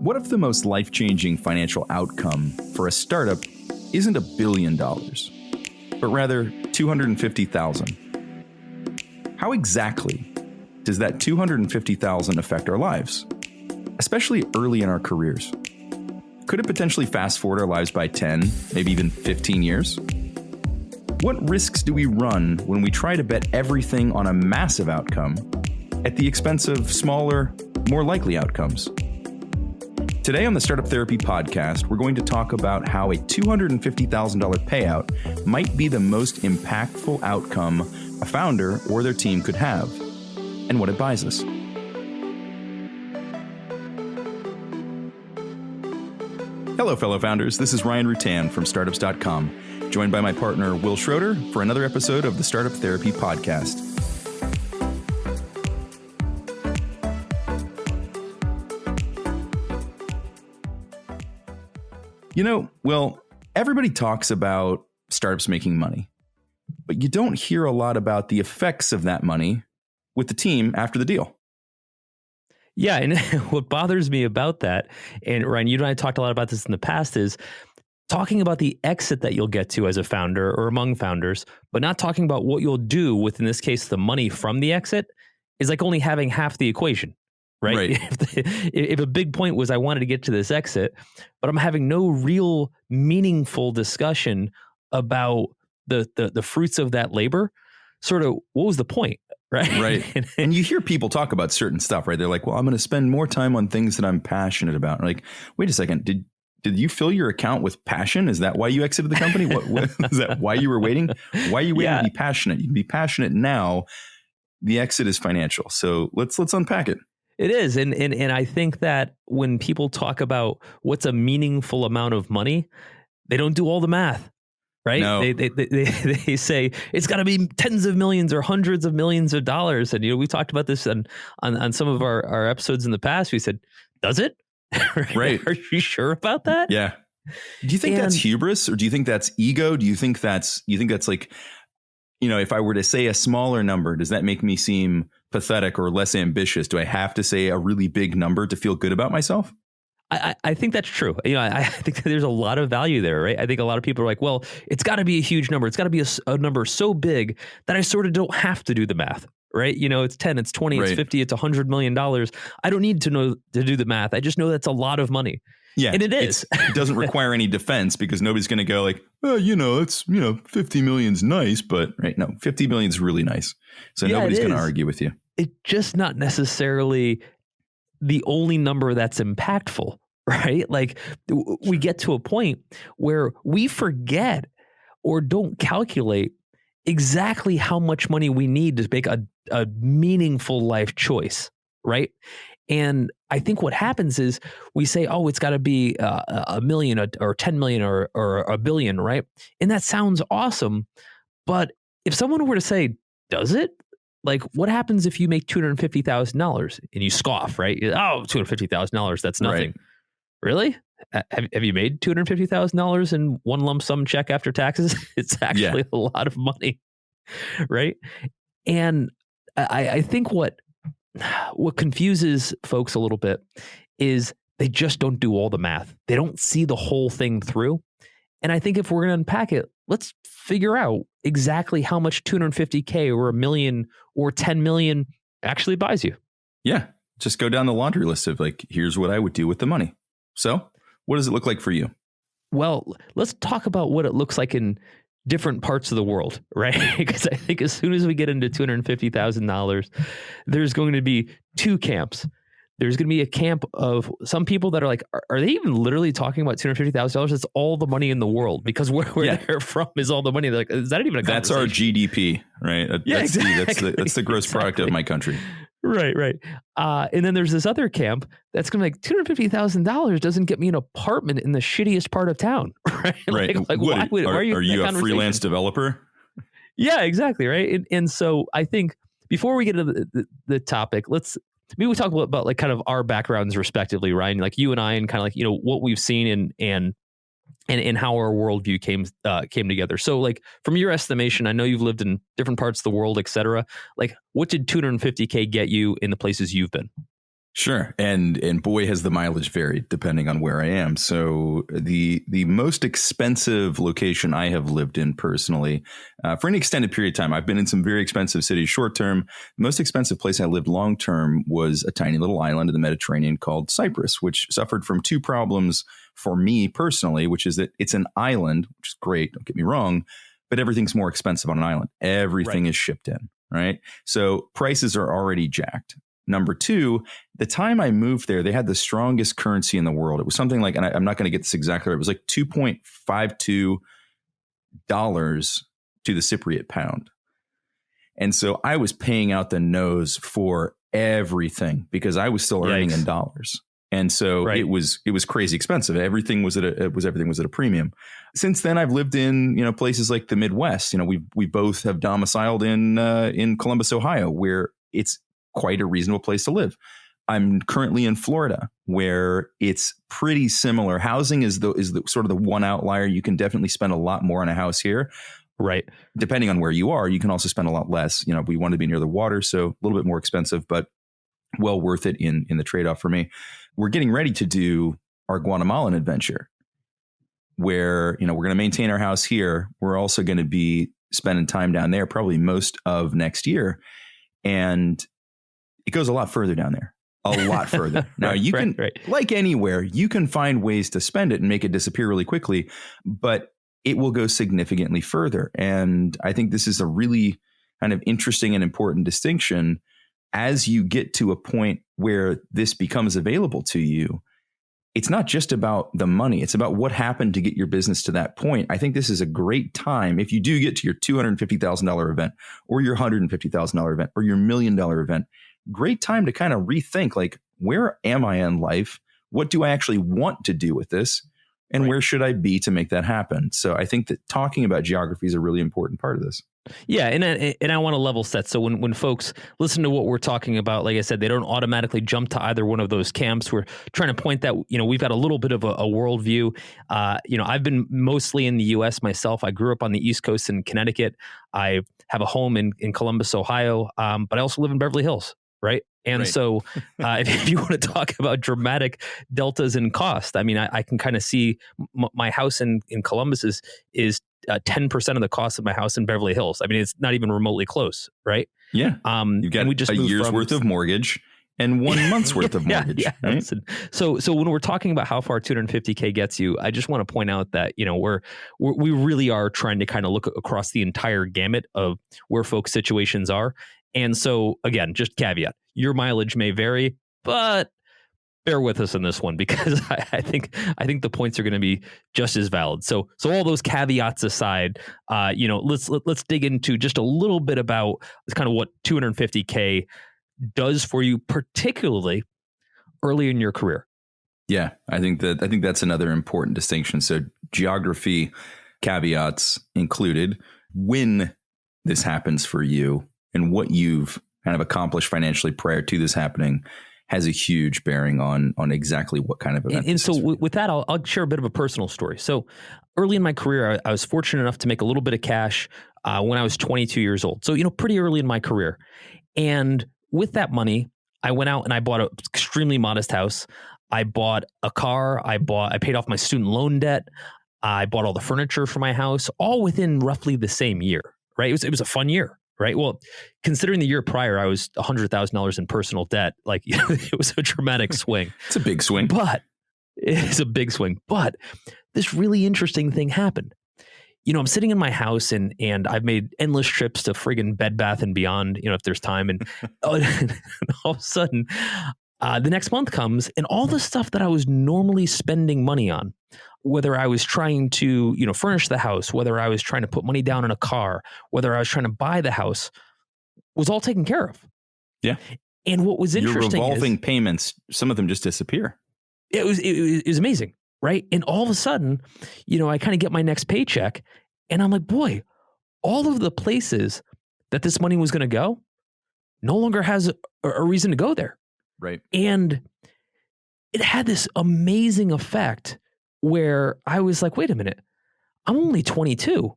What if the most life-changing financial outcome for a startup isn't $1 billion, but rather 250,000? How exactly does that 250,000 affect our lives, especially early in our careers? Could it potentially fast forward our lives by 10, maybe even 15 years? What risks do we run when we try to bet everything on a massive outcome at the expense of smaller, more likely outcomes? Today on the Startup Therapy Podcast, we're going to talk about how a $250,000 payout might be the most impactful outcome a founder or their team could have, and what it buys us. Hello, fellow founders. This is Ryan Rutan from Startups.com, joined by my partner, Will Schroeder, for another episode of the Startup Therapy Podcast. You know, Will, everybody talks about startups making money, but you don't hear a lot about the effects of that money with the team after the deal. Yeah, and what bothers me about that, and Ryan, you and I talked a lot about this in the past, is talking about the exit that you'll get to as a founder or among founders, but not talking about what you'll do with, in this case, the money from the exit is like only having half the equation. Right. If a big point was I wanted to get to this exit, but I'm having no real meaningful discussion about the fruits of that labor, sort of what was the point? Right. And you hear people talk about certain stuff, right? They're like, well, I'm going to spend more time on things that I'm passionate about. Like, wait a second. Did you fill your account with passion? Is that why you exited the company? What is that? Why you were waiting? Why are you waiting to be passionate? You can be passionate now. The exit is financial. So let's unpack it. It is. And I think that when people talk about what's a meaningful amount of money, they don't do all the math, right? No. They say it's got to be tens of millions or hundreds of millions of dollars. And, you know, we talked about this on some of our episodes in the past. We said, does it? Right. Are you sure about that? Yeah. Do you think that's hubris, or do you think that's ego? Do you think that's like, you know, if I were to say a smaller number, does that make me seem pathetic or less ambitious? Do I have to say a really big number to feel good about myself? I think that's true. You know, I think that there's a lot of value there, right? I think a lot of people are like, well, it's got to be a huge number. It's got to be a number so big that I sort of don't have to do the math, right? You know, it's 10, it's 20, it's 50, it's $100 million. I don't need to know to do the math. I just know that's a lot of money. Yeah. And it is. It doesn't require any defense because nobody's going to go like, oh, you know, it's, you know, 50 million's nice, but right. No, 50 million's really nice. So nobody's going to argue with you. It's just not necessarily the only number that's impactful, right? Like we get to a point where we forget or don't calculate exactly how much money we need to make a meaningful life choice, right? And I think what happens is we say, oh, it's got to be a million or 10 million or a billion, right? And that sounds awesome. But if someone were to say, does it? Like, what happens if you make $250,000 and you scoff, right? Oh, $250,000, that's nothing. Right. Really? Have you made $250,000 in one lump sum check after taxes? It's actually a lot of money, right? And I think what confuses folks a little bit is they just don't do all the math. They don't see the whole thing through. And I think if we're going to unpack it, let's figure out exactly how much $250K or $1 million or 10 million actually buys you. Yeah. Just go down the laundry list of like, here's what I would do with the money. So what does it look like for you? Well, let's talk about what it looks like in different parts of the world, right? Because I think as soon as we get into $250,000, there's going to be two camps. There's going to be a camp of some people that are like, are they even literally talking about $250,000? It's all the money in the world because where they're from is all the money. They're like, is that even a conversation? That's our GDP, right? That's the gross product of my country. Right. And then there's this other camp that's going to be like $250,000 doesn't get me an apartment in the shittiest part of town, right? Right. Why are you a freelance developer? Yeah, exactly. Right. And so I think before we get into the topic, maybe we talk about like kind of our backgrounds respectively, Ryan, like you and I, and kind of like, you know, what we've seen and how our worldview came together. So like from your estimation, I know you've lived in different parts of the world, et cetera. Like what did $250K get you in the places you've been? Sure. And boy, has the mileage varied depending on where I am. So the most expensive location I have lived in personally for an extended period of time, I've been in some very expensive cities short term. The most expensive place I lived long term was a tiny little island in the Mediterranean called Cyprus, which suffered from two problems for me personally, which is that it's an island, which is great, don't get me wrong, but everything's more expensive on an island. Everything is shipped in, right? So prices are already jacked. Number two, the time I moved there, they had the strongest currency in the world. It was something like, and I'm not going to get this exactly right, it was like $2.52 to the Cypriot pound. And so I was paying out the nose for everything because I was still earning in dollars. And so it was crazy expensive. Everything was at a premium. Since then, I've lived in, places like the Midwest. We both have domiciled in Columbus, Ohio, where it's quite a reasonable place to live. I'm currently in Florida, where it's pretty similar. Housing is the sort of the one outlier. You can definitely spend a lot more on a house here. Right. Depending on where you are, you can also spend a lot less. We want to be near the water, so a little bit more expensive, but well worth it in the trade-off for me. We're getting ready to do our Guatemalan adventure, where, we're going to maintain our house here. We're also going to be spending time down there, probably most of next year. And it goes a lot further down there, a lot further. Now you can, like anywhere, you can find ways to spend it and make it disappear really quickly, but it will go significantly further. And I think this is a really kind of interesting and important distinction. As you get to a point where this becomes available to you, it's not just about the money. It's about what happened to get your business to that point. I think this is a great time. If you do get to your $250,000 event or your $150,000 event or your $1 million event, great time to kind of rethink, like, where am I in life? What do I actually want to do with this? And where should I be to make that happen? So I think that talking about geography is a really important part of this. Yeah. And I want to level set. So when folks listen to what we're talking about, like I said, they don't automatically jump to either one of those camps. We're trying to point that, we've got a little bit of a worldview. I've been mostly in the US myself. I grew up on the East Coast in Connecticut. I have a home in Columbus, Ohio. But I also live in Beverly Hills. Right. And so if you want to talk about dramatic deltas in cost, I mean, I can kind of see my house in Columbus is 10% of the cost of my house in Beverly Hills. I mean, it's not even remotely close. Right. Yeah. You've got a year's worth of mortgage and 1 month's worth of mortgage. Right? So when we're talking about how far $250K gets you, I just want to point out that, we really are trying to kind of look across the entire gamut of where folks' situations are. And so, again, just caveat, your mileage may vary, but bear with us in this one because I think the points are going to be just as valid. So all those caveats aside, let's dig into just a little bit about kind of what $250K does for you, particularly early in your career. Yeah, I think that's another important distinction. So geography caveats included. When this happens for you, and what you've kind of accomplished financially prior to this happening has a huge bearing on exactly what kind of event. And so with that, I'll share a bit of a personal story. So early in my career, I was fortunate enough to make a little bit of cash when I was 22 years old. So, pretty early in my career. And with that money, I went out and I bought an extremely modest house. I bought a car. I paid off my student loan debt. I bought all the furniture for my house, all within roughly the same year, right? It was a fun year. Right. Well, considering the year prior, I was $100,000 in personal debt. Like, it was a dramatic swing. It's a big swing. But it's a big swing. But this really interesting thing happened. I'm sitting in my house and I've made endless trips to friggin' Bed Bath and Beyond, if there's time. And all of a sudden, the next month comes and all the stuff that I was normally spending money on, whether I was trying to, furnish the house, whether I was trying to put money down in a car, whether I was trying to buy the house, was all taken care of. Yeah. And what was interesting your revolving payments, some of them just disappear. It was amazing. Right. And all of a sudden, I kind of get my next paycheck and I'm like, boy, all of the places that this money was going to go no longer has a reason to go there. Right. And it had this amazing effect where I was like, wait a minute, I'm only 22.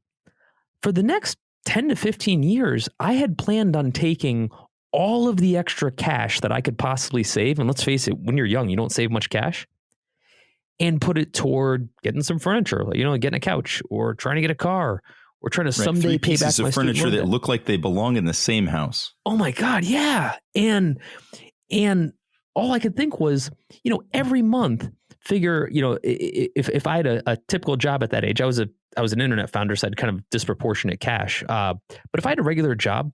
For the next 10 to 15 years, I had planned on taking all of the extra cash that I could possibly save, and let's face it, when you're young, you don't save much cash, and put it toward getting some furniture, getting a couch or trying to get a car or trying to someday pay back my student loan debt. Furniture that look like they belong in the same house. Oh my God. Yeah. And all I could think was, every month figure, if I had a typical job at that age, I was an internet founder, so I had kind of disproportionate cash. But if I had a regular job,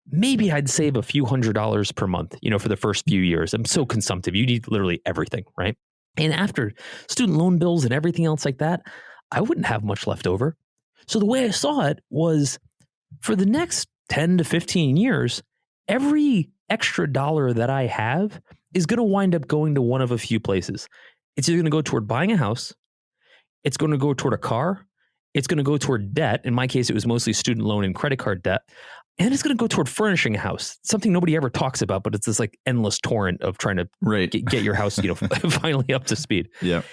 maybe I'd save a few $100s per month, for the first few years. I'm so consumptive. You need literally everything, right? And after student loan bills and everything else like that, I wouldn't have much left over. So the way I saw it was, for the next 10 to 15 years, every extra dollar that I have is going to wind up going to one of a few places. It's either going to go toward buying a house, it's going to go toward a car, it's going to go toward debt. In my case, it was mostly student loan and credit card debt. And it's going to go toward furnishing a house, something nobody ever talks about, but it's this like endless torrent of trying to get your house, finally up to speed. Yeah.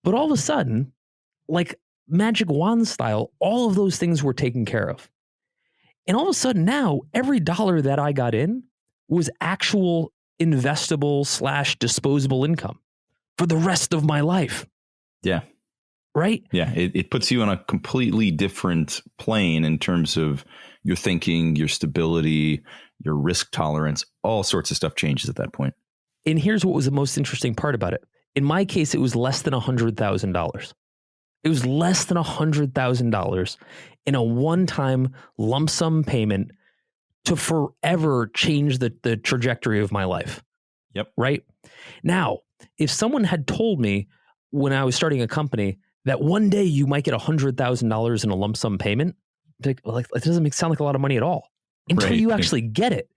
But all of a sudden, like magic wand style, all of those things were taken care of. And all of a sudden now, every dollar that I got in was actual investable / disposable income for the rest of my life. Yeah. Right? Yeah. It puts you on a completely different plane in terms of your thinking, your stability, your risk tolerance, all sorts of stuff changes at that point. And here's what was the most interesting part about it. In my case, it was less than $100,000. It was less than $100,000 in a one-time lump sum payment to forever change the trajectory of my life. Yep. Right? Now, if someone had told me when I was starting a company that one day you might get $100,000 in a lump sum payment, like it doesn't sound like a lot of money at all until you actually get it.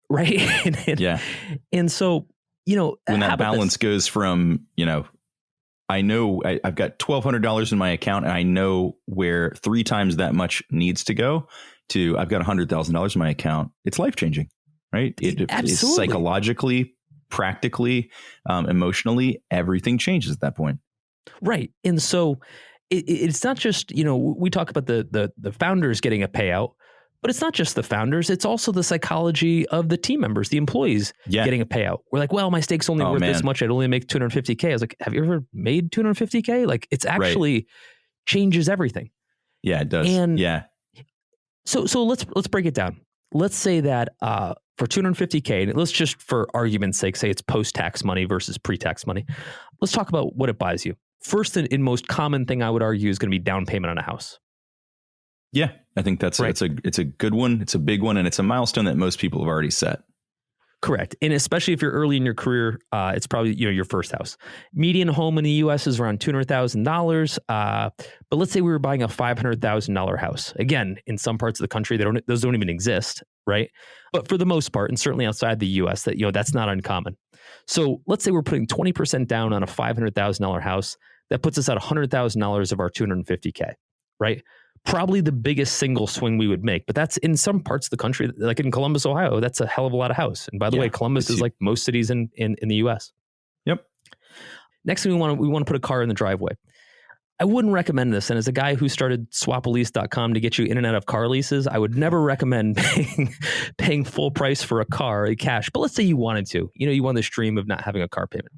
Right? And so, when that balance goes from, I know I've got $1,200 in my account and I know where 3 times that much needs to go, to I've got $100,000 in my account. It's life-changing, right? It's psychologically, practically, emotionally, everything changes at that point. Right. And so it's not just, we talk about the founders getting a payout, but it's not just the founders. It's also the psychology of the team members, the employees getting a payout. We're like, well, my stake's only worth this much. I'd only make $250K. I was like, have you ever made $250K? Like, it's actually changes everything. Yeah, it does. And so let's break it down. Let's say that for $250K, and let's just for argument's sake, say it's post-tax money versus pre-tax money. Let's talk about what it buys you. First and most common thing I would argue is going to be down payment on a house. Yeah, I think it's a good one. It's a big one. And it's a milestone that most people have already set. Correct. And especially if you're early in your career, it's probably, your first house. Median home in the US is around $200,000. But let's say we were buying a $500,000 house. Again, in some parts of the country, those don't even exist, right? But for the most part, and certainly outside the US, that's not uncommon. So let's say we're putting 20% down on a $500,000 house. That puts us at $100,000 of our $250K, right? Probably the biggest single swing we would make, but that's in some parts of the country, like in Columbus, Ohio, that's a hell of a lot of house. And by the way, Columbus is like most cities in the US. Yep. Next thing we want to put a car in the driveway. I wouldn't recommend this. And as a guy who started swapalease.com to get you in and out of car leases, I would never recommend paying full price for a car, cash. But let's say you wanted to, you want this dream of not having a car payment.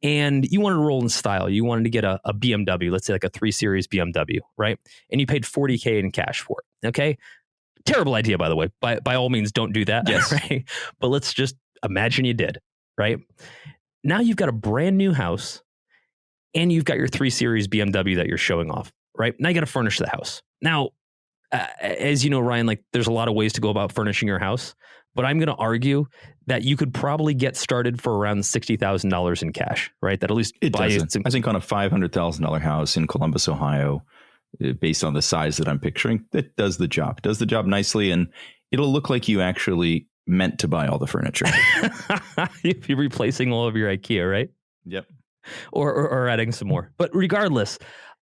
And you wanted to roll in style. You wanted to get a BMW, let's say like a 3 Series BMW, right? And you paid $40K in cash for it. Okay. Terrible idea, by the way. By all means, don't do that. Yes. Right? But let's just imagine you did, right? Now you've got a brand new house and you've got your 3 Series BMW that you're showing off, right? Now you got to furnish the house. Now, as you know, Ryan, like there's a lot of ways to go about furnishing your house, but I'm going to argue that you could probably get started for around $60,000 in cash, right? That at least it doesn't. I think on a $500,000 house in Columbus, Ohio, based on the size that I'm picturing, that does the job. It does the job nicely, and it'll look like you actually meant to buy all the furniture. If you're replacing all of your IKEA, right? Yep. Or adding some more. But regardless,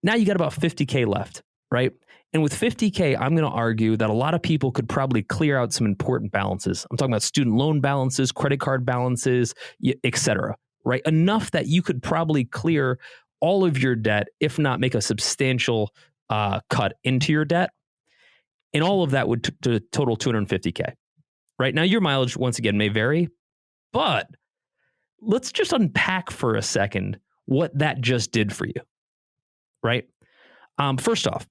now you got about 50K left, right? And with 50K, I'm going to argue that a lot of people could probably clear out some important balances. I'm talking about student loan balances, credit card balances, et cetera, right? Enough that you could probably clear all of your debt, if not make a substantial cut into your debt. And all of that would total $250K. right? Now your mileage, once again, may vary, but let's just unpack for a second what that just did for you, right? First off,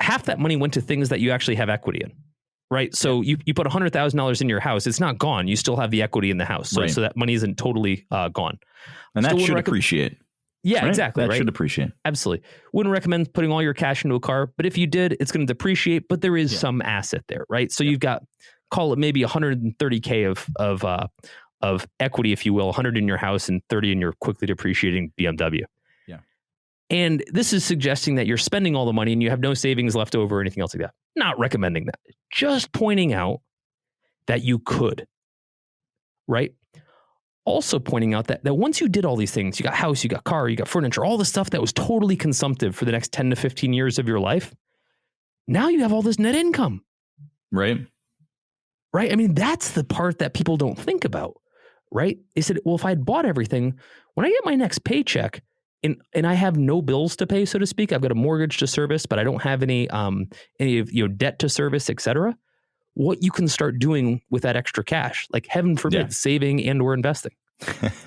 half that money went to things that you actually have equity in, right? So you put $100,000 in your house. It's not gone. You still have the equity in the house. So, so that money isn't totally gone. And that should appreciate. Yeah, right? Exactly. That should appreciate. Absolutely. Wouldn't recommend putting all your cash into a car, but if you did, it's going to depreciate, but there is some asset there, right? So you've got, call it maybe 130K of equity, if you will, 100 in your house and 30 in your quickly depreciating BMW. Yeah. And this is suggesting that you're spending all the money and you have no savings left over or anything else like that. Not recommending that. Just pointing out that you could, right? Also pointing out that once you did all these things, you got house, you got car, you got furniture, all the stuff that was totally consumptive for the next 10 to 15 years of your life. Now you have all this net income. Right. Right. I mean, that's the part that people don't think about. Right. They said, well, if I had bought everything, when I get my next paycheck and I have no bills to pay, so to speak, I've got a mortgage to service, but I don't have any debt to service, et cetera. What you can start doing with that extra cash, like heaven forbid, saving and or investing.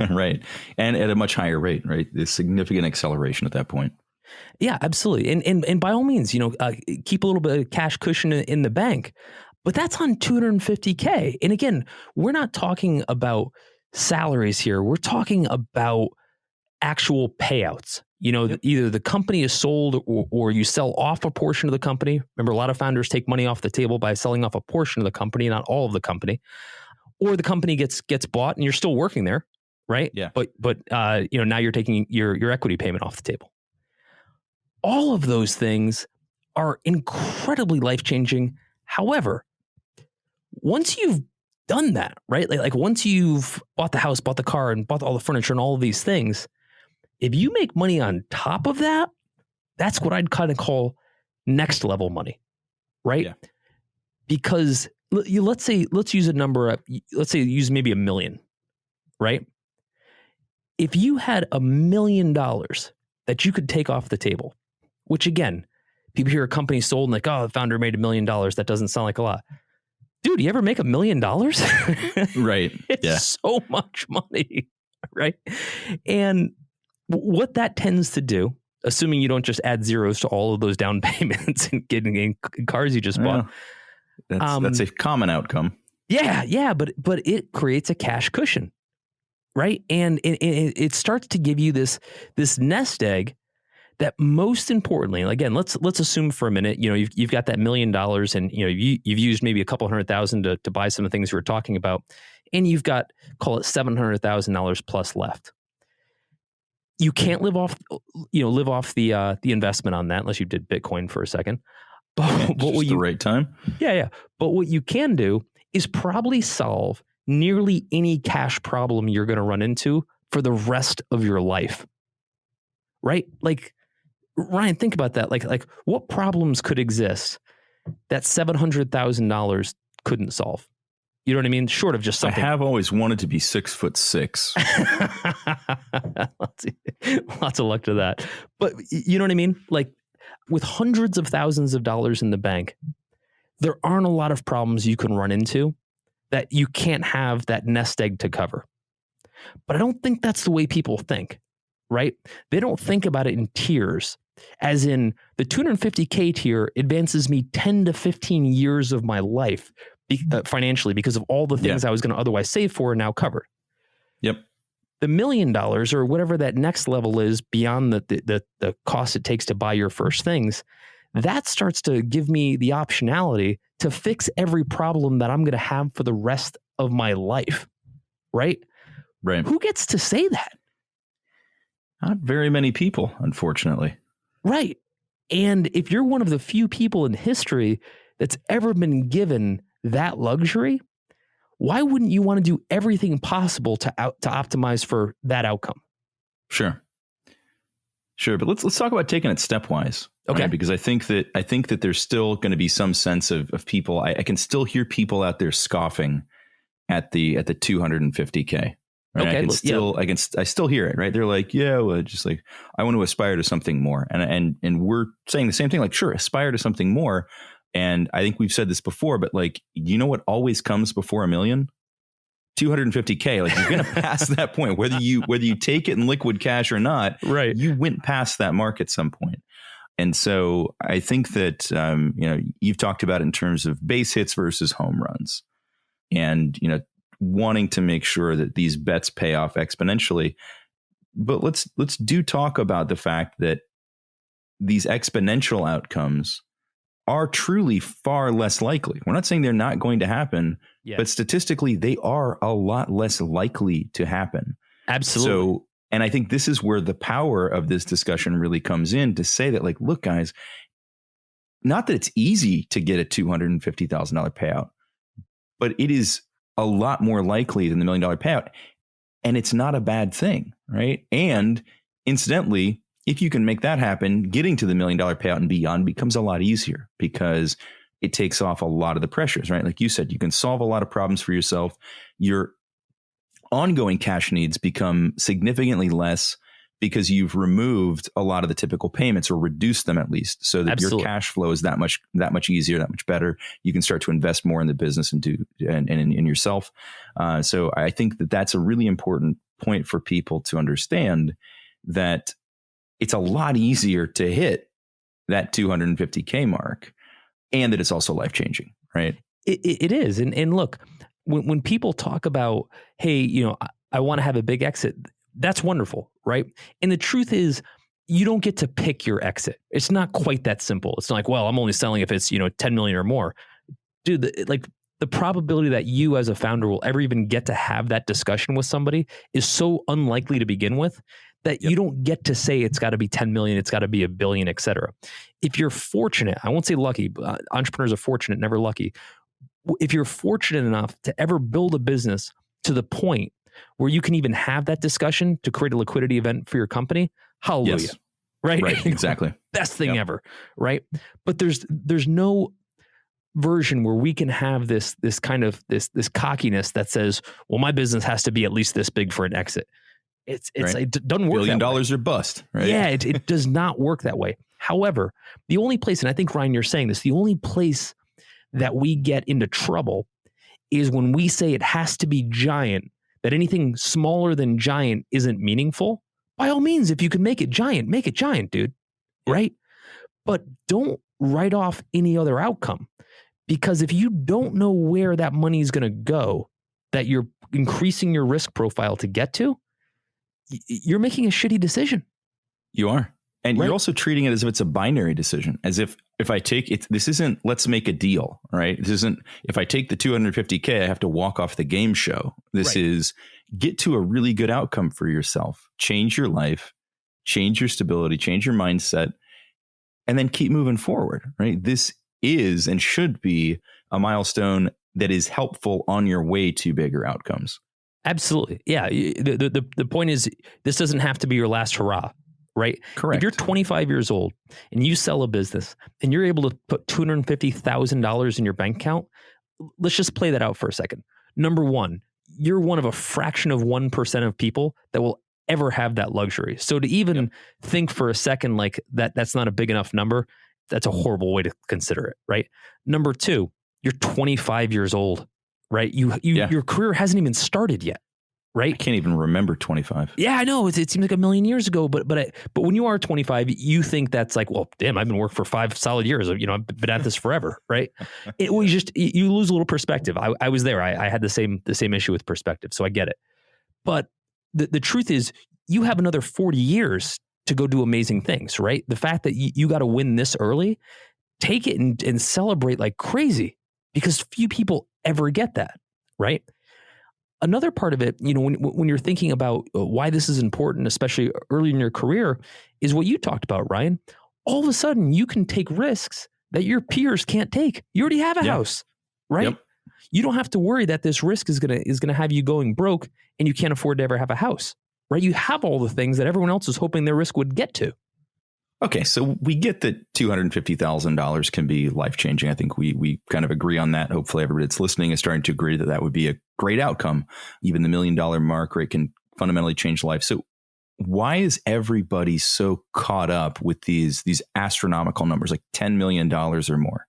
Right. And at a much higher rate, right? There's significant acceleration at that point. Yeah, absolutely. And by all means, keep a little bit of cash cushion in the bank, but that's on $250K. And again, we're not talking about salaries here. We're talking about actual payouts. Either the company is sold or you sell off a portion of the company. Remember, a lot of founders take money off the table by selling off a portion of the company, not all of the company. Or the company gets bought and you're still working there, right? Yeah. But now you're taking your equity payment off the table. All of those things are incredibly life-changing. However, once you've done that, right? Like once you've bought the house, bought the car, and bought all the furniture and all of these things, if you make money on top of that, that's what I'd kind of call next level money, right? Yeah. Because let's use a number. Let's say use maybe $1 million, right? If you had $1 million that you could take off the table, which again, people hear a company sold and like, oh, the founder made $1 million. That doesn't sound like a lot. Dude, you ever make $1 million? Right. It's so much money, right? And what that tends to do, assuming you don't just add zeros to all of those down payments and getting in cars you just bought. That's a common outcome. Yeah. But it creates a cash cushion, right? And it starts to give you this nest egg that, most importantly, again, let's assume for a minute, you've got that $1 million and you've used maybe a couple $100,000 to buy some of the things we were talking about, and you've got, call it $700,000 plus left. You can't live off the investment on that unless you did Bitcoin for a second. But the right time. Yeah. But what you can do is probably solve nearly any cash problem you're going to run into for the rest of your life. Right? Like, Ryan, think about that. Like what problems could exist that $700,000 couldn't solve? You know what I mean? Short of just something. I have always wanted to be 6'6". Lots of luck to that. But you know what I mean? Like, with hundreds of thousands of dollars in the bank, there aren't a lot of problems you can run into that you can't have that nest egg to cover. But I don't think that's the way people think, right? They don't think about it in tiers, as in the 250K tier advances me 10 to 15 years of my life financially because of all the things I was going to otherwise save for are now covered. Yep. The $1 million or whatever that next level is beyond the cost it takes to buy your first things, that starts to give me the optionality to fix every problem that I'm going to have for the rest of my life. Right? Right. Who gets to say that? Not very many people, unfortunately. Right. And if you're one of the few people in history that's ever been given that luxury, why wouldn't you want to do everything possible to optimize for that outcome? Sure. But let's talk about taking it stepwise. Okay. Right? Because I think that there's still going to be some sense of people. I can still hear people out there scoffing at the 250K. Right? Okay. I still hear it. Right. They're like, yeah, well, just like, I want to aspire to something more. And we're saying the same thing. Like, sure, aspire to something more. And I think we've said this before, but like, you know what always comes before $1 million? 250K. Like, you're going to pass that point, whether you take it in liquid cash or not, right? You went past that mark at some point. And so I think that, you've talked about it in terms of base hits versus home runs, and, wanting to make sure that these bets pay off exponentially. But let's talk about the fact that these exponential outcomes are truly far less likely. We're not saying they're not going to happen, but statistically, they are a lot less likely to happen. Absolutely. So, and I think this is where the power of this discussion really comes in, to say that, like, look, guys, not that it's easy to get a $250,000 payout, but it is a lot more likely than the $1 million payout. And it's not a bad thing, right? And incidentally, if you can make that happen, getting to the $1 million payout and beyond becomes a lot easier, because it takes off a lot of the pressures, right? Like you said, you can solve a lot of problems for yourself. Your ongoing cash needs become significantly less because you've removed a lot of the typical payments, or reduced them at least, so that Absolutely. Your cash flow is that much easier, that much better. You can start to invest more in the business and in yourself. So I think that that's a really important point for people to understand, that it's a lot easier to hit that 250K mark, and that it's also life-changing, right? It is. And look, when people talk about, hey, I want to have a big exit, that's wonderful, right? And the truth is, you don't get to pick your exit. It's not quite that simple. It's not like, well, I'm only selling if it's, 10 million or more. Dude, the probability that you as a founder will ever even get to have that discussion with somebody is so unlikely to begin with, that you don't get to say it's got to be 10 million, it's got to be $1 billion, et cetera. If you're fortunate, I won't say lucky, but entrepreneurs are fortunate, never lucky. If you're fortunate enough to ever build a business to the point where you can even have that discussion to create a liquidity event for your company, hallelujah. Yes. Right? Right, exactly. Best thing ever, right? But there's no version where we can have this kind of this cockiness that says, well, my business has to be at least this big for an exit. It's right. It doesn't work. $1 billion or bust, right? Yeah, it does not work that way. However, the only place, and I think, Ryan, you're saying this, the only place that we get into trouble is when we say it has to be giant, that anything smaller than giant isn't meaningful. By all means, if you can make it giant, dude. Yeah. Right? But don't write off any other outcome, because if you don't know where that money is going to go, that you're increasing your risk profile to get to, you're making a shitty decision. You are. And right? You're also treating it as if it's a binary decision, as if I take it, this isn't, let's make a deal, right? This isn't, if I take the 250K, I have to walk off the game show. This is get to a really good outcome for yourself, change your life, change your stability, change your mindset, and then keep moving forward, right? This is and should be a milestone that is helpful on your way to bigger outcomes. Absolutely. Yeah. The point is, this doesn't have to be your last hurrah, right? Correct. If you're 25 years old and you sell a business and you're able to put $250,000 in your bank account, let's just play that out for a second. Number one, you're one of a fraction of 1% of people that will ever have that luxury. So to even think for a second like that's not a big enough number, that's a horrible way to consider it, right? Number two, you're 25 years old, right? Your career hasn't even started yet, right? I can't even remember 25. Yeah, I know. It seems like a million years ago, but when you are 25, you think that's like, well, damn, I've been working for 5 solid years. I've been at this forever, right? You lose a little perspective. I was there. I had the same issue with perspective, so I get it. But the truth is, you have another 40 years to go do amazing things, right? The fact that you got to win this early, take it and celebrate like crazy, because few people ever get that, right? Another part of it, when you're thinking about why this is important, especially early in your career, is what you talked about, Ryan. All of a sudden, you can take risks that your peers can't take. You already have a house, right? Yep. You don't have to worry that this risk is gonna have you going broke and you can't afford to ever have a house, right? You have all the things that everyone else is hoping their risk would get to. Okay, so we get that $250,000 can be life-changing. I think we kind of agree on that. Hopefully everybody that's listening is starting to agree that would be a great outcome. Even the $1 million mark rate can fundamentally change life. So why is everybody so caught up with these astronomical numbers, like $10 million or more?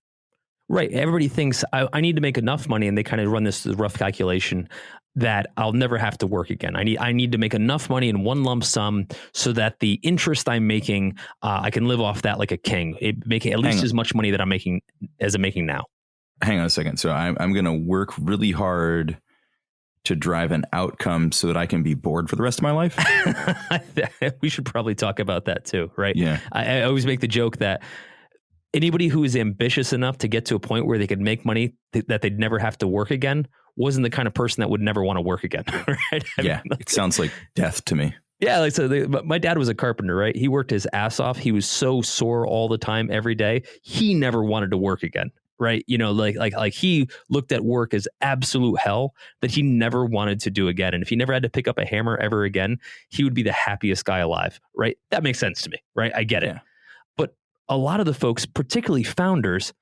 Right. Everybody thinks I need to make enough money, and they kind of run this rough calculation that I'll never have to work again. I need to make enough money in one lump sum so that the interest I'm making, I can live off that like a king, making at least as much money that I'm making now. Hang on a second. So I'm going to work really hard to drive an outcome so that I can be bored for the rest of my life. We should probably talk about that too, right? Yeah. I always make the joke that anybody who is ambitious enough to get to a point where they could make money that they'd never have to work again wasn't the kind of person that would never want to work again. Right? It sounds like death to me. Yeah. Like, so my dad was a carpenter, right? He worked his ass off. He was so sore all the time, every day. He never wanted to work again. Right. You know, like he looked at work as absolute hell that he never wanted to do again. And if he never had to pick up a hammer ever again, he would be the happiest guy alive. Right. That makes sense to me. Right. I get it. But a lot of the folks, particularly founders,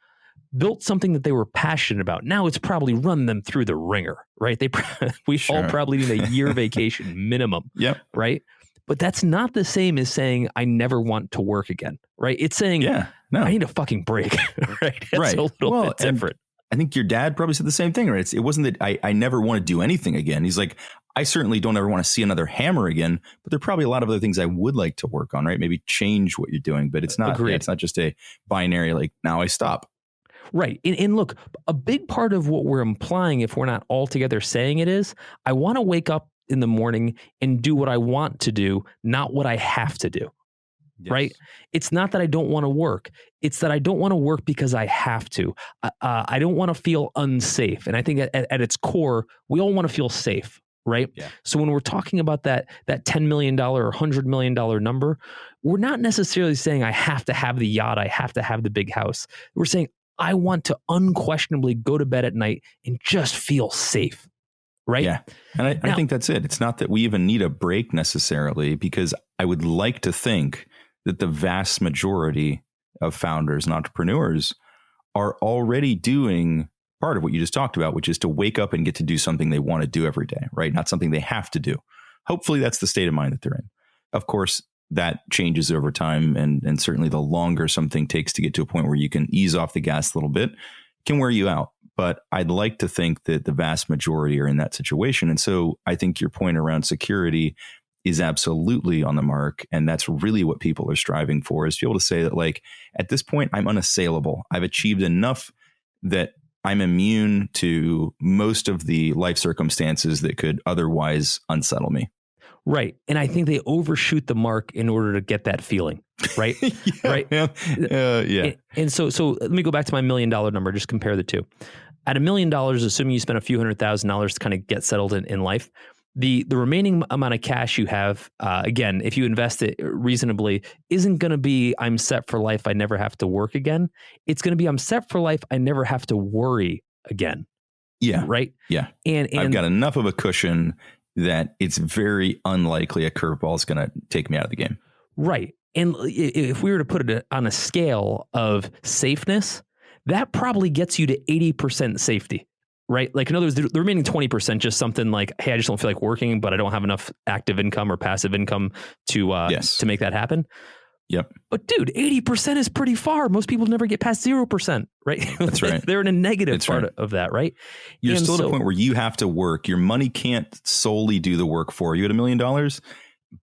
built something that they were passionate about. Now it's probably run them through the ringer. Right. We all probably need a year vacation minimum. Yep. Right. But that's not the same as saying I never want to work again. Right. It's saying, I need a fucking break. Right. It's a little bit different. I think your dad probably said the same thing, right? It wasn't that I never want to do anything again. He's like, I certainly don't ever want to see another hammer again, but there are probably a lot of other things I would like to work on, right? Maybe change what you're doing, but it's not, it's not just a binary, like now I stop. Right. And look, a big part of what we're implying, if we're not altogether saying it, is I want to wake up in the morning and do what I want to do, not what I have to do. Yes. Right. It's not that I don't want to work. It's that I don't want to work because I have to. I don't want to feel unsafe. And I think at its core, we all want to feel safe. Right. Yeah. So when we're talking about that $10 million or $100 million number, we're not necessarily saying I have to have the yacht. I have to have the big house. We're saying I want to unquestionably go to bed at night and just feel safe. Right. Yeah. And I think that's it. It's not that we even need a break necessarily, because I would like to think that the vast majority of founders and entrepreneurs are already doing part of what you just talked about, which is to wake up and get to do something they want to do every day, right? Not something they have to do. Hopefully that's the state of mind that they're in. Of course, that changes over time. And certainly the longer something takes to get to a point where you can ease off the gas a little bit, can wear you out. But I'd like to think that the vast majority are in that situation. And so I think your point around security is absolutely on the mark. And that's really what people are striving for, is to be able to say that, like, at this point, I'm unassailable. I've achieved enough that I'm immune to most of the life circumstances that could otherwise unsettle me. Right. And I think they overshoot the mark in order to get that feeling. Right. Right. Yeah. And so let me go back to my $1 million number. Just compare the two. At $1 million, assuming you spend a few $100,000 to kind of get settled in life, the remaining amount of cash you have, again, if you invest it reasonably, isn't going to be I'm set for life, I never have to work again. It's going to be I'm set for life, I never have to worry again. Yeah. Right. Yeah. And I've got enough of a cushion that it's very unlikely a curveball is going to take me out of the game. Right. And if we were to put it on a scale of safeness, that probably gets you to 80% safety. Right. Like, in other words, the remaining 20%, just something like, hey, I just don't feel like working, but I don't have enough active income or passive income to make that happen. Yep. But dude, 80% is pretty far. Most people never get past 0%. Right. That's right. They're in a negative part of that. Right. You're still at a point where you have to work. Your money can't solely do the work for you at $1 million,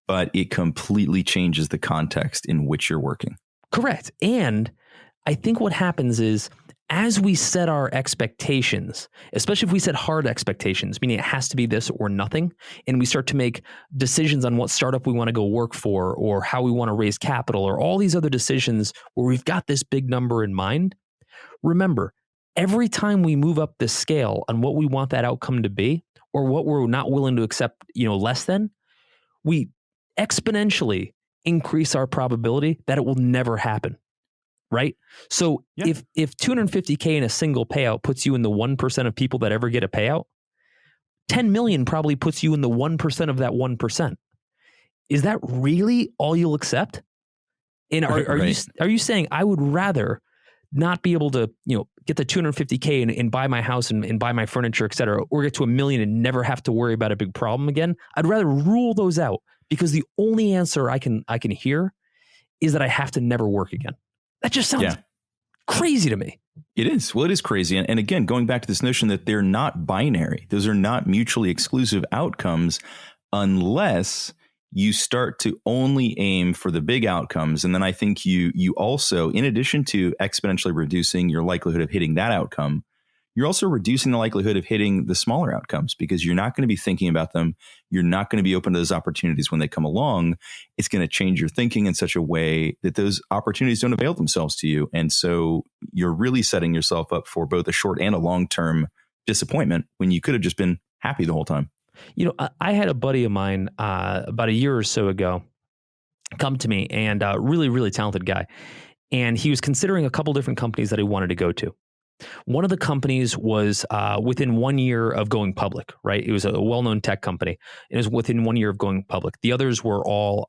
but it completely changes the context in which you're working. Correct. And I think what happens is, as we set our expectations, especially if we set hard expectations, meaning it has to be this or nothing, and we start to make decisions on what startup we want to go work for, or how we want to raise capital, or all these other decisions where we've got this big number in mind, remember, every time we move up the scale on what we want that outcome to be, or what we're not willing to accept, less than, we exponentially increase our probability that it will never happen. Right. So if 250K in a single payout puts you in the 1% of people that ever get a payout, 10 million probably puts you in the 1% of that 1%. Is that really all you'll accept? And are you saying I would rather not be able to, get the 250K and buy my house and buy my furniture, et cetera, or get to $1 million and never have to worry about a big problem again? I'd rather rule those out, because the only answer I can hear is that I have to never work again. That just sounds crazy to me. It is. Well, it is crazy. And again, going back to this notion that they're not binary, those are not mutually exclusive outcomes unless you start to only aim for the big outcomes. And then I think you also, in addition to exponentially reducing your likelihood of hitting that outcome, you're also reducing the likelihood of hitting the smaller outcomes because you're not going to be thinking about them. You're not going to be open to those opportunities when they come along. It's going to change your thinking in such a way that those opportunities don't avail themselves to you. And so you're really setting yourself up for both a short and a long-term disappointment when you could have just been happy the whole time. You know, I had a buddy of mine about a year or so ago come to me, and really, really talented guy. And he was considering a couple different companies that he wanted to go to. One of the companies was within 1 year of going public, right? It was a well-known tech company. It was within 1 year of going public. The others were all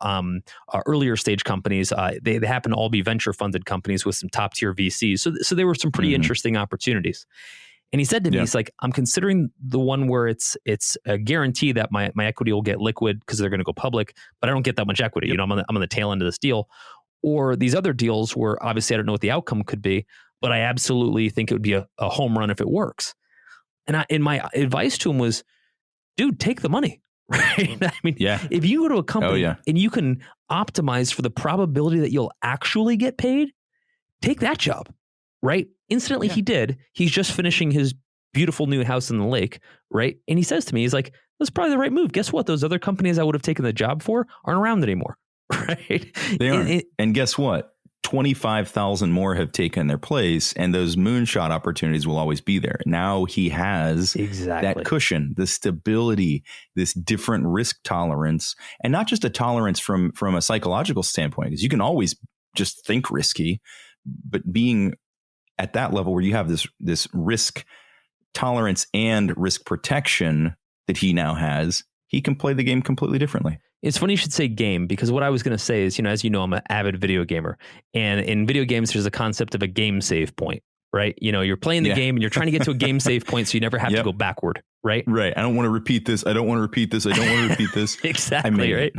earlier stage companies. They happen to all be venture funded companies with some top tier VCs. So there were some pretty interesting opportunities. And he said to me, he's like, I'm considering the one where it's a guarantee that my equity will get liquid because they're going to go public, but I don't get that much equity. You know, I'm on the tail end of this deal. Or these other deals where obviously I don't know what the outcome could be, but I absolutely think it would be a home run if it works. And my advice to him was, dude, take the money, right? I mean, if you go to a company and you can optimize for the probability that you'll actually get paid, take that job, right? Instantly he did. He's just finishing his beautiful new house in the lake, right? And he says to me, he's like, that's probably the right move. Guess what? Those other companies I would have taken the job for aren't around anymore, right? They aren't. And guess what? 25,000 more have taken their place, and those moonshot opportunities will always be there. Now he has that cushion, the stability, this different risk tolerance, and not just a tolerance from a psychological standpoint, because you can always just think risky, but being at that level where you have this risk tolerance and risk protection that he now has, he can play the game completely differently. It's funny you should say game, because what I was going to say is, you know, as you know, I'm an avid video gamer, and in video games, there's a concept of a game save point, right? You know, you're playing the game and you're trying to get to a game save point so you never have to go backward, right? Right. I don't want to repeat this. I don't want to repeat this. I don't want to repeat this. Exactly, right?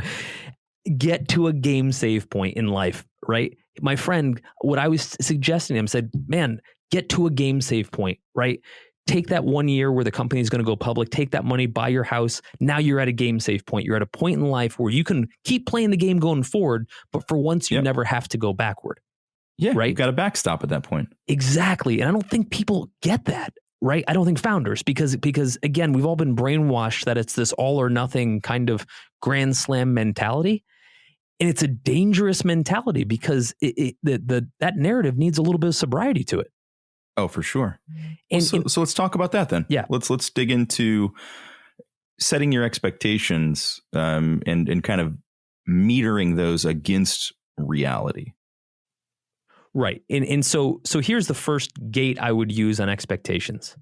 Get to a game save point in life, right? My friend, what I was suggesting to him, said, man, get to a game save point, right? Take that 1 year where the company is going to go public, take that money, buy your house. Now you're at a game save point. You're at a point in life where you can keep playing the game going forward, but for once you never have to go backward. Yeah, right. You've got a backstop at that point. Exactly. And I don't think people get that, right? I don't think founders, because again, we've all been brainwashed that it's this all or nothing kind of grand slam mentality. And it's a dangerous mentality because that narrative needs a little bit of sobriety to it. Oh, for sure. And, so let's talk about that then. Yeah. Let's dig into setting your expectations and kind of metering those against reality. Right. And so here's the first gate I would use on expectations.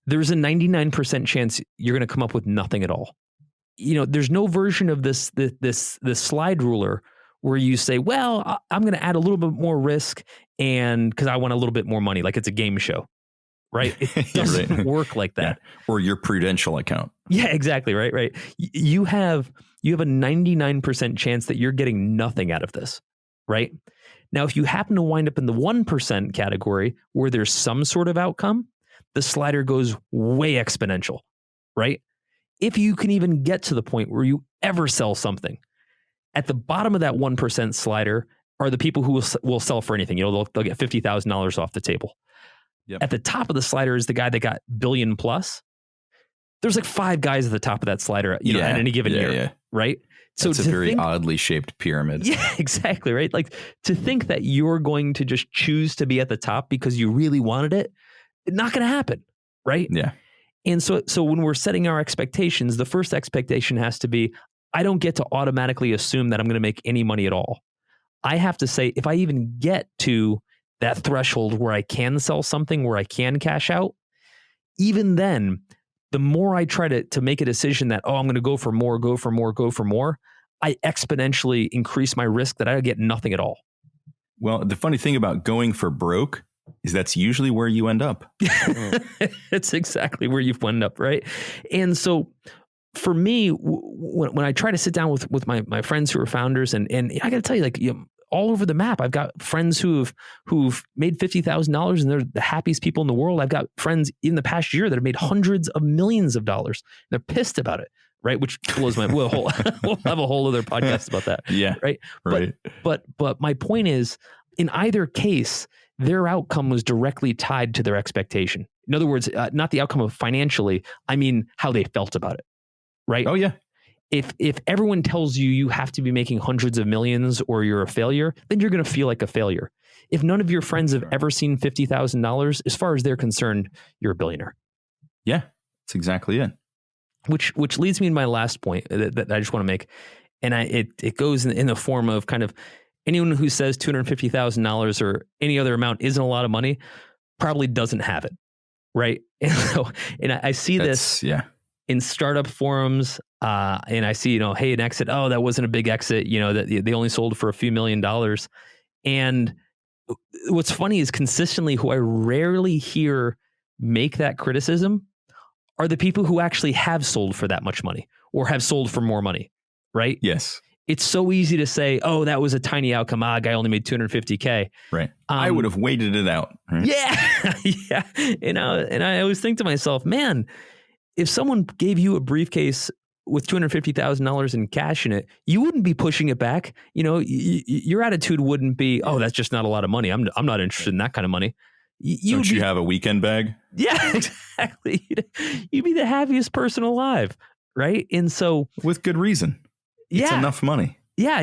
There's a 99% chance you're going to come up with nothing at all. You know, there's no version of this slide ruler where you say, well, I'm going to add a little bit more risk and because I want a little bit more money, like it's a game show, right? It doesn't work like that. Yeah. Or your Prudential account. Yeah, exactly. Right. You have a 99% chance that you're getting nothing out of this, right? Now, if you happen to wind up in the 1% category where there's some sort of outcome, the slider goes way exponential, right? If you can even get to the point where you ever sell something, at the bottom of that 1% slider are the people who will sell for anything. You know, they'll get $50,000 off the table. Yep. At the top of the slider is the guy that got billion plus. There's like 5 guys at the top of that slider, you know, at any given year, right? So it's a very oddly shaped pyramid. Yeah, exactly, right? Like to think that you're going to just choose to be at the top because you really wanted it, not going to happen, right? Yeah. And so when we're setting our expectations, the first expectation has to be, I don't get to automatically assume that I'm going to make any money at all. I have to say, if I even get to that threshold where I can sell something, where I can cash out, even then, the more I try to make a decision that, I'm going to go for more, I exponentially increase my risk that I get nothing at all. Well, the funny thing about going for broke is that's usually where you end up. It's exactly where you end up, right? And so for me, when I try to sit down with my friends who are founders, and I got to tell you, like, all over the map. I've got friends who've made $50,000 and they're the happiest people in the world. I've got friends in the past year that have made hundreds of millions of dollars. They're pissed about it, right? Which blows my we'll have a whole other podcast about that. Yeah. Right. But my point is, in either case, their outcome was directly tied to their expectation. In other words, not the outcome of financially, I mean how they felt about it. Right. Oh, yeah. If everyone tells you you have to be making hundreds of millions or you're a failure, then you're going to feel like a failure. If none of your friends have ever seen $50,000, as far as they're concerned, you're a billionaire. Yeah, that's exactly it. Which leads me to my last point that I just want to make. And it goes in the form of kind of anyone who says $250,000 or any other amount isn't a lot of money probably doesn't have it. Right. And I see this in startup forums. And I see, hey, an exit. Oh, that wasn't a big exit. That they only sold for a few $1 million. And what's funny is consistently who I rarely hear make that criticism are the people who actually have sold for that much money or have sold for more money. Right. Yes. It's so easy to say, oh, that was a tiny outcome. Guy only made $250K. Right. I would have waited it out. Right? Yeah. Yeah. And I always think to myself, man, if someone gave you a briefcase with $250,000 in cash in it, you wouldn't be pushing it back. Your attitude wouldn't be, oh, that's just not a lot of money. I'm not interested in that kind of money. Don't you have a weekend bag? Yeah, exactly. You'd be the happiest person alive. Right. And so with good reason. It's enough money. Yeah.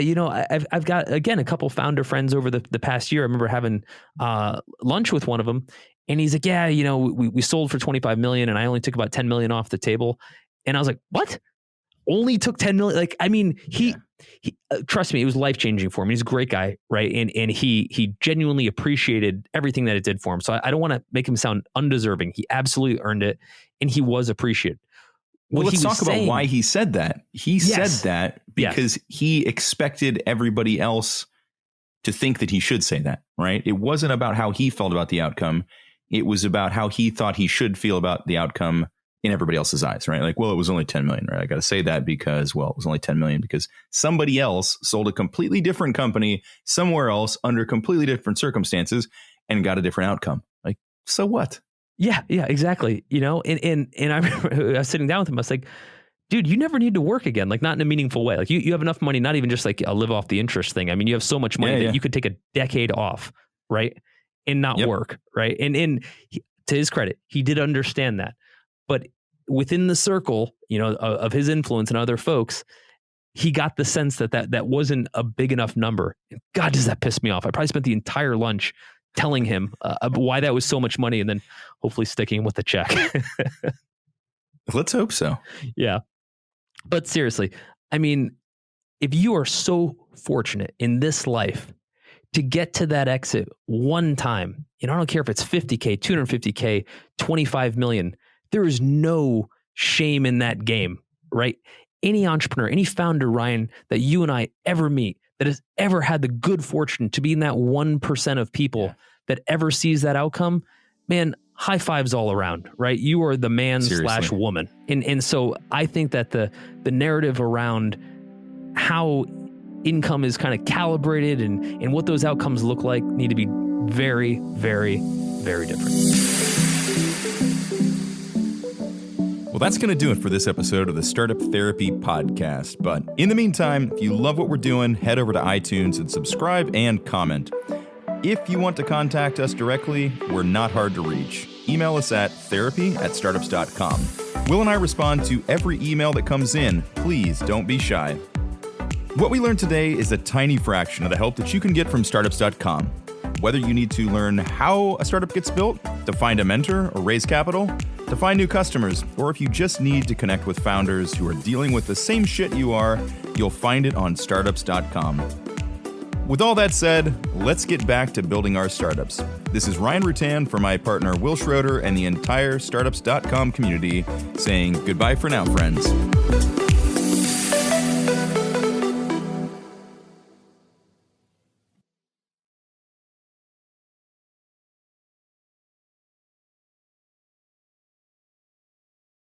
I've got, again, a couple founder friends over the past year. I remember having lunch with one of them and he's like, yeah, we sold for 25 million and I only took about 10 million off the table. And I was like, what? Only took 10 million? Like, I mean, he trust me, it was life-changing for him. He's a great guy. Right. And he genuinely appreciated everything that it did for him. So I don't want to make him sound undeserving. He absolutely earned it. And he was appreciated. Well, let's talk about why he said that. He said that because he expected everybody else to think that he should say that, right? It wasn't about how he felt about the outcome. It was about how he thought he should feel about the outcome in everybody else's eyes, right? Like, well, it was only 10 million, right? I got to say that because, well, it was only 10 million because somebody else sold a completely different company somewhere else under completely different circumstances and got a different outcome. Like, so what? Yeah, exactly. And I remember I was sitting down with him. I was like, dude, you never need to work again. Like, not in a meaningful way. Like you have enough money, not even just like a live off the interest thing. I mean, you have so much money that you could take a decade off, right? And not work. Right. And to his credit, he did understand that. But within the circle, of his influence and other folks, he got the sense that wasn't a big enough number. God, does that piss me off? I probably spent the entire lunch telling him why that was so much money and then hopefully sticking him with the check. Let's hope so. Yeah. But seriously, I mean, if you are so fortunate in this life to get to that exit one time, I don't care if it's 50K, 250K, 25 million, there is no shame in that game, right? Any entrepreneur, any founder, Ryan, that you and I ever meet that has ever had the good fortune to be in that 1% of people that ever sees that outcome, man, high fives all around, right? You are the man / woman. And so I think that the narrative around how income is kind of calibrated and what those outcomes look like need to be very, very, very different. Well, that's going to do it for this episode of the Startup Therapy Podcast. But in the meantime, if you love what we're doing, head over to iTunes and subscribe and comment. If you want to contact us directly, we're not hard to reach. Email us at therapy@startups.com. Will and I respond to every email that comes in. Please don't be shy. What we learned today is a tiny fraction of the help that you can get from startups.com. Whether you need to learn how a startup gets built, to find a mentor or raise capital, to find new customers, or if you just need to connect with founders who are dealing with the same shit you are, you'll find it on startups.com. With all that said, let's get back to building our startups. This is Ryan Rutan for my partner Will Schroeder and the entire startups.com community saying goodbye for now, friends.